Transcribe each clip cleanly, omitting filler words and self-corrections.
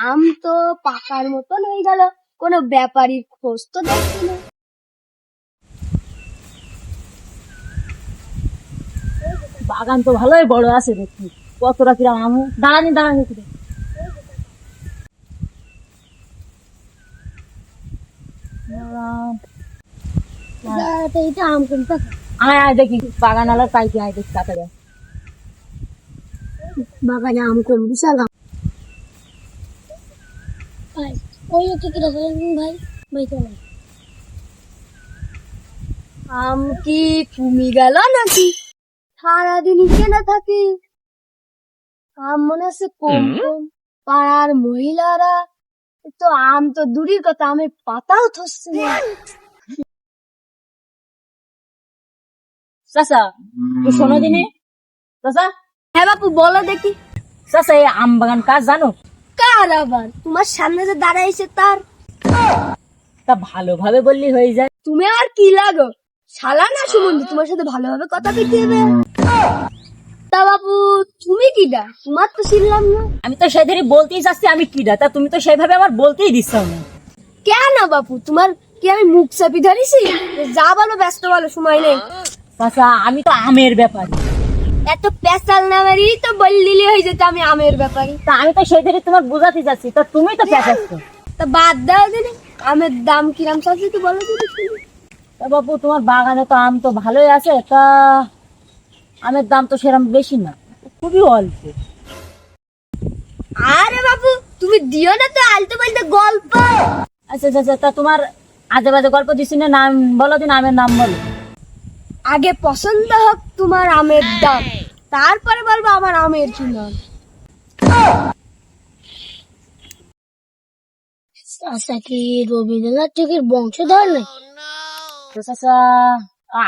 আম তো পাকার মতন হয়ে গেল, কোনো ব্যাপারীর খোঁজ তো দেখছি না। বাগান তো ভালোই বড় আছে দেখছি, কতটা কিরম আম। দাঁড়ানি দাঁড়ানি একটু দেখি। এইটা আম কোনটা? আয় আয় দেখি বাগান আলার পাইকি, আয় দেখি তাড়াতাড়ি আয়। বাগানে আম কোন বিশাল আম। ভাই ওই ঠিক আছে ভাই, ভাই চলো। আম কি তুমি গেল নাকি? সারাদিন কেনা থাকি আম, মনে আছে কম কম। পাড়ার মহিলারা তো আম তো দূরের কথা, আমের পাতাও ধরছে না। চাচা তুই শোনো দিনে। চাচা, হ্যাঁ বাপু বলো দেখি। চাচা এই আম বাগান কাজ জানো? কার আবার? তোমার সামনে যে দাঁড়াইছে তার। তা ভালোভাবে বললি হয়ে যায়। তুমি আর কি লাগো, শালা না সুমন্দি, তোমার সাথে ভালোভাবে কথা কইতে হবে। তা বাপু তুমি কিডা? তোমার তো চিনলাম না। আমি তো সেদিনই বলতেই চাচ্ছি আমি কিডা, তা তুমি তো সেইভাবে আমার বলতেই দিচ্ছ না। কেন বাপু, তোমার কি আমি মুখ চাপি ধরেছি? যা বলো ব্যস্ত বলো, সময় নেই। চাচা আমি তো আমের ব্যাপারী। এত পেশাল নামেরই তো বললিলে হয়ে যেত আমি আমের ব্যাপারী। তা আমি তো সেদিনই তোমার বোঝাতে চাচ্ছি, তা তুমি তো পেঁচাচ্ছ। তা বাদ দাও দিনে, আমের দাম কিরাম চাচ্ছি তো বলো দিদি শুনি। তা বাপু তোমার বাগানে তো আম তো ভালোই আছে, তা আমের দাম তো সেরকম বেশি না, খুবই অল্প। আরে বাপু তুমি দিও না তো আলতো পাল্টা গল্প। আচ্ছা আচ্ছা, তা তোমার আজে বাজে গল্প দিচ্ছি না, নাম বলো দিন, আমের নাম বলো। আগে পছন্দ হোক তোমার আমের দাম, তারপরে বলবো আমার আমের কি নাম। আচ্ছা কি রবীন্দ্রনাথ ঠাকুরের বংশধর নাকি? তো চাচা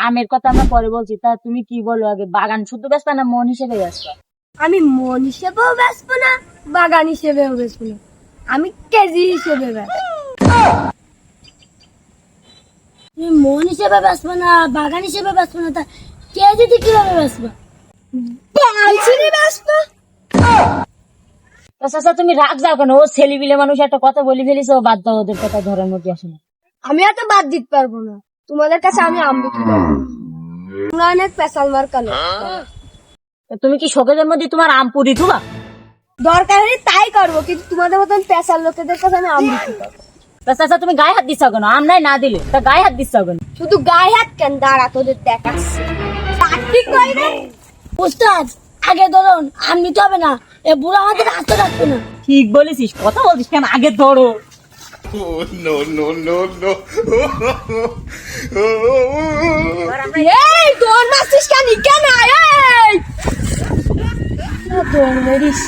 আমের কথা আমরা পরে বলছি, তা তুমি কি বলো আগে, বাগান শুধু বেচবা না মন হিসেবে বেচবা? আমি মন হিসেবেও বেচবো না, বাগান হিসেবেও বেচবো না, আমি কেজি হিসেবে বেচবো। তুমি মন হিসেবে বেচবো না, বাগান হিসেবে বেচবো না, তা কেজিতে কিভাবে বেচবো? বালছিরে বেচবো। তা চাচা তুমি রাগ যাও কেন? ও ছেলে বিলে মানুষ একটা কথা বলি ফেলিস, ও বাদ দাও, ওদের কথা ধরার মধ্যে আসে না। আমি এত বাদ দিতে পারবো না, তোমাদের কাছে আমি আম বিক্রি করবো। তোমরা অনেক পেশাল মার কালো। তা তুমি কি শোকেজের মধ্যে তোমার আম পুরি থুবা? দরকার হলে তাই করবো, কিন্তু তোমাদের মতন পেশাল লোকেদের কাছে আমি আম বিক্রি করবো। তা চাচা তুমি গায়ে হাত দিচ্ছ কেন? আম নাই না দিলে তা গায়ে হাত দিচ্ছ কেন? শুধু গায়ে হাত কেন, দাঁড়া তোদের দেখাচ্ছি। ঠিক করে উস্তাদ, আগে ধরুন আম নিতে হবে না, এ বুড়ো আমাদের হাতে রাখবে না। ঠিক বলেছিস, কথা বলছিস কেন? আগে ধরো। Oh, no, no, no, no. এই তোর মাসিস কেন? কেন এই তোর মেরিস